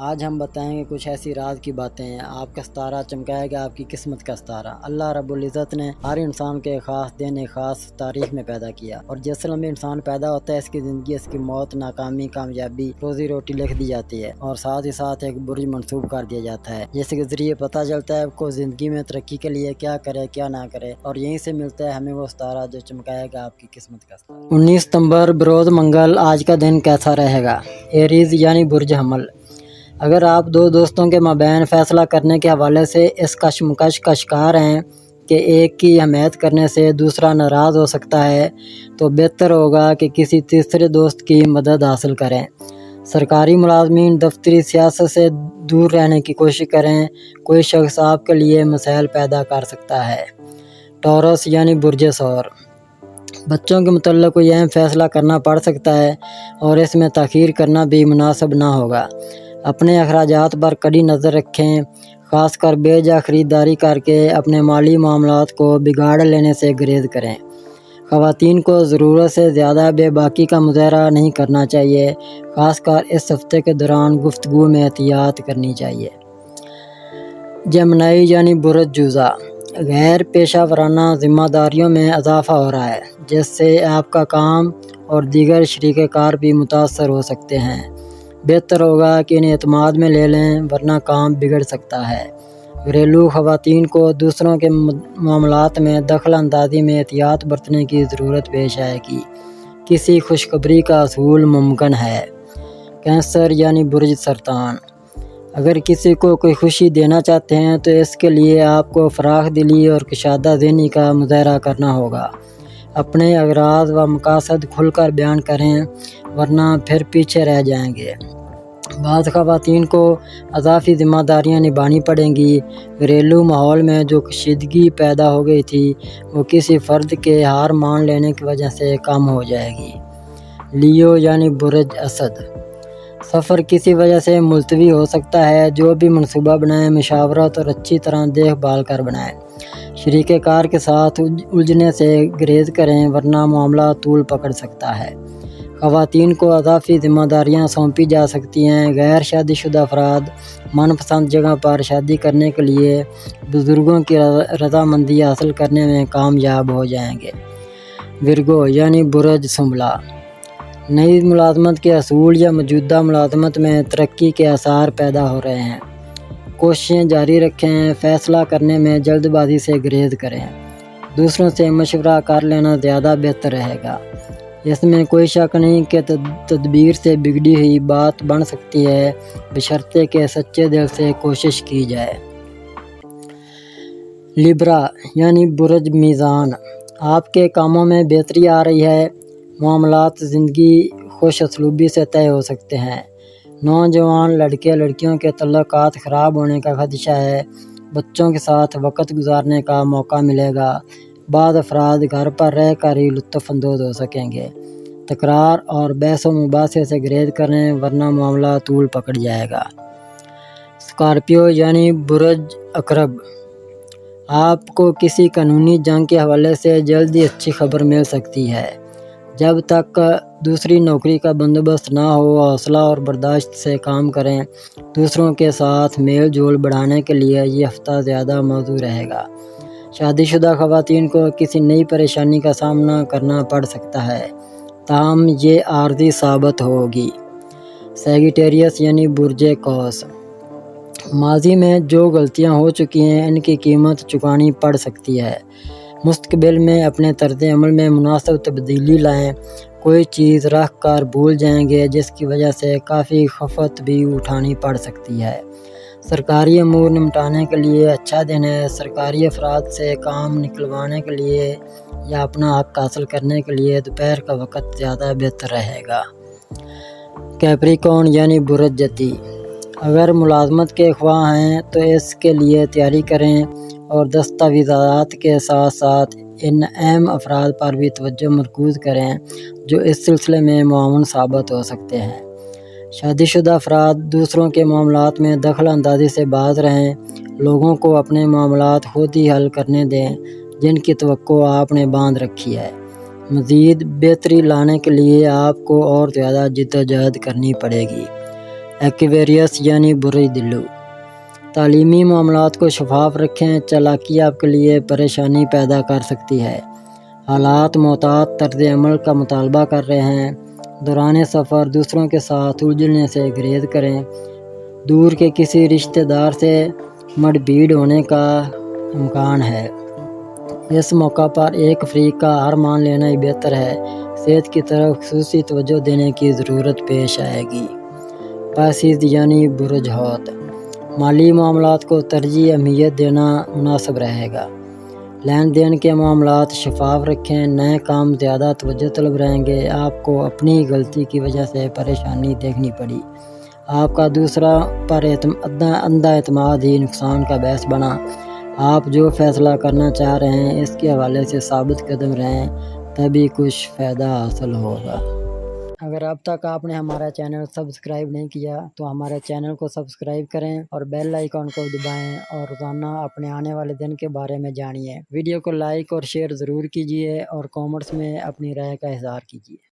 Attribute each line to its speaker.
Speaker 1: آج ہم بتائیں گے کچھ ایسی راز کی باتیں ہیں۔ آپ کا ستارہ چمکائے گا آپ کی قسمت کا ستارہ۔ اللہ رب العزت نے ہر انسان کے خاص دن ایک خاص تاریخ میں پیدا کیا، اور جس لمحے انسان پیدا ہوتا ہے اس کی زندگی، اس کی موت، ناکامی، کامیابی، روزی روٹی لکھ دی جاتی ہے، اور ساتھ ہی ساتھ ایک برج منسوب کر دیا جاتا ہے، جس کے ذریعے پتہ چلتا ہے آپ کو زندگی میں ترقی کے لیے کیا کرے کیا نہ کرے، اور یہیں سے ملتا ہے ہمیں وہ ستارہ جو چمکائے گا آپ کی قسمت کا ستارہ۔ 19 ستمبر بروز منگل آج کا دن کیسا رہے گا؟ ایریز یعنی برج حمل۔ اگر آپ دو دوستوں کے مابین فیصلہ کرنے کے حوالے سے اس کشمکش کا شکار ہیں کہ ایک کی حمایت کرنے سے دوسرا ناراض ہو سکتا ہے، تو بہتر ہوگا کہ کسی تیسرے دوست کی مدد حاصل کریں۔ سرکاری ملازمین دفتری سیاست سے دور رہنے کی کوشش کریں، کوئی شخص آپ کے لیے مسائل پیدا کر سکتا ہے۔ ٹورس یعنی برج ثور۔ بچوں کے متعلق کوئی اہم فیصلہ کرنا پڑ سکتا ہے، اور اس میں تاخیر کرنا بھی مناسب نہ ہوگا۔ اپنے اخراجات پر کڑی نظر رکھیں، خاص کر بے جا خریداری کر کے اپنے مالی معاملات کو بگاڑ لینے سے گریز کریں۔ خواتین کو ضرورت سے زیادہ بے باکی کا مظاہرہ نہیں کرنا چاہیے، خاص کر اس ہفتے کے دوران گفتگو میں احتیاط کرنی چاہیے۔ جیمنائی یعنی برج جوزہ۔ غیر پیشہ ورانہ ذمہ داریوں میں اضافہ ہو رہا ہے، جس سے آپ کا کام اور دیگر شریک کار بھی متاثر ہو سکتے ہیں۔ بہتر ہوگا کہ انہیں اعتماد میں لے لیں، ورنہ کام بگڑ سکتا ہے۔ گھریلو خواتین کو دوسروں کے معاملات میں دخل اندازی میں احتیاط برتنے کی ضرورت پیش آئے گی۔ کسی خوشخبری کا حصول ممکن ہے۔ کینسر یعنی برج سرطان۔ اگر کسی کو کوئی خوشی دینا چاہتے ہیں تو اس کے لیے آپ کو فراخ دلی اور کشادہ ذہنی کا مظاہرہ کرنا ہوگا۔ اپنے اغراض و مقاصد کھل کر بیان کریں، ورنہ پھر پیچھے رہ جائیں گے۔ بعض خواتین کو اضافی ذمہ داریاں نبھانی پڑیں گی۔ گھریلو ماحول میں جو کشیدگی پیدا ہو گئی تھی وہ کسی فرد کے ہار مان لینے کی وجہ سے کم ہو جائے گی۔ لیو یعنی برج اسد۔ سفر کسی وجہ سے ملتوی ہو سکتا ہے، جو بھی منصوبہ بنائیں مشاورت اور اچھی طرح دیکھ بھال کر بنائیں۔ شریک کار کے ساتھ الجھنے سے گریز کریں، ورنہ معاملہ طول پکڑ سکتا ہے۔ خواتین کو اضافی ذمہ داریاں سونپی جا سکتی ہیں۔ غیر شادی شدہ افراد من پسند جگہ پر شادی کرنے کے لیے بزرگوں کی رضامندی حاصل کرنے میں کامیاب ہو جائیں گے۔ ورگو یعنی برج سنبلہ۔ نئی ملازمت کے حصول یا موجودہ ملازمت میں ترقی کے آثار پیدا ہو رہے ہیں۔ کوششیں جاری رکھیں، فیصلہ کرنے میں جلد بازی سے گریز کریں۔ دوسروں سے مشورہ کر لینا زیادہ بہتر رہے گا۔ اس میں کوئی شک نہیں کہ تدبیر سے بگڑی ہوئی بات بن سکتی ہے، بشرطے کہ سچے دل سے کوشش کی جائے۔ لیبرا یعنی برج میزان۔ آپ کے کاموں میں بہتری آ رہی ہے، معاملات زندگی خوش اسلوبی سے طے ہو سکتے ہیں۔ نوجوان لڑکے لڑکیوں کے تعلقات خراب ہونے کا خدشہ ہے، بچوں کے ساتھ وقت گزارنے کا موقع ملے گا۔ بعض افراد گھر پر رہ کر ہی لطف اندوز ہو سکیں گے۔ تکرار اور بحث و مباحثے سے گریز کریں، ورنہ معاملہ طول پکڑ جائے گا۔ اسکارپیو یعنی برج عقرب۔ آپ کو کسی قانونی جنگ کے حوالے سے جلد ہی اچھی خبر مل سکتی ہے۔ جب تک دوسری نوکری کا بندوبست نہ ہو، حوصلہ اور برداشت سے کام کریں۔ دوسروں کے ساتھ میل جول بڑھانے کے لیے یہ ہفتہ زیادہ موزوں رہے گا۔ شادی شدہ خواتین کو کسی نئی پریشانی کا سامنا کرنا پڑ سکتا ہے، تاہم یہ عارضی ثابت ہوگی۔ سیگیٹیریس یعنی برج قوس۔ ماضی میں جو غلطیاں ہو چکی ہیں ان کی قیمت چکانی پڑ سکتی ہے۔ مستقبل میں اپنے طرز عمل میں مناسب تبدیلی لائیں۔ کوئی چیز رکھ کر بھول جائیں گے، جس کی وجہ سے کافی خفت بھی اٹھانی پڑ سکتی ہے۔ سرکاری امور نمٹانے کے لیے اچھا دن ہے۔ سرکاری افراد سے کام نکلوانے کے لیے یا اپنا حق حاصل کرنے کے لیے دوپہر کا وقت زیادہ بہتر رہے گا۔ کیپریکون یعنی برج جدی۔ اگر ملازمت کے خواہاں ہیں تو اس کے لیے تیاری کریں، اور دستاویزات کے ساتھ ساتھ ان اہم افراد پر بھی توجہ مرکوز کریں جو اس سلسلے میں معاون ثابت ہو سکتے ہیں۔ شادی شدہ افراد دوسروں کے معاملات میں دخل اندازی سے باز رہیں۔ لوگوں کو اپنے معاملات خود ہی حل کرنے دیں، جن کی توقع آپ نے باندھ رکھی ہے۔ مزید بہتری لانے کے لیے آپ کو اور زیادہ جدوجہد کرنی پڑے گی۔ ایکویریس یعنی برج دلو۔ تعلیمی معاملات کو شفاف رکھیں، چالاکی آپ کے لیے پریشانی پیدا کر سکتی ہے۔ حالات محتاط طرز عمل کا مطالبہ کر رہے ہیں۔ دوران سفر دوسروں کے ساتھ الجھنے سے گریز کریں۔ دور کے کسی رشتہ دار سے مڈ بھیڑ ہونے کا امکان ہے۔ اس موقع پر ایک فریق کا ہار مان لینا ہی بہتر ہے۔ صحت کی طرف خصوصی توجہ دینے کی ضرورت پیش آئے گی۔ پاسیز یعنی برج حوت۔ مالی معاملات کو ترجیحی اہمیت دینا مناسب رہے گا۔ لین دین کے معاملات شفاف رکھیں، نئے کام زیادہ توجہ طلب رہیں گے۔ آپ کو اپنی غلطی کی وجہ سے پریشانی دیکھنی پڑی۔ آپ کا دوسرا پر اندھا اعتماد ہی نقصان کا باعث بنا۔ آپ جو فیصلہ کرنا چاہ رہے ہیں اس کے حوالے سے ثابت قدم رہیں، تبھی کچھ فائدہ حاصل ہوگا۔ اگر اب تک آپ نے ہمارا چینل سبسکرائب نہیں کیا تو ہمارے چینل کو سبسکرائب کریں اور بیل آئیکن کو دبائیں اور روزانہ اپنے آنے والے دن کے بارے میں جانیے۔ ویڈیو کو لائک اور شیئر ضرور کیجیے اور کامنٹس میں اپنی رائے کا اظہار کیجیے۔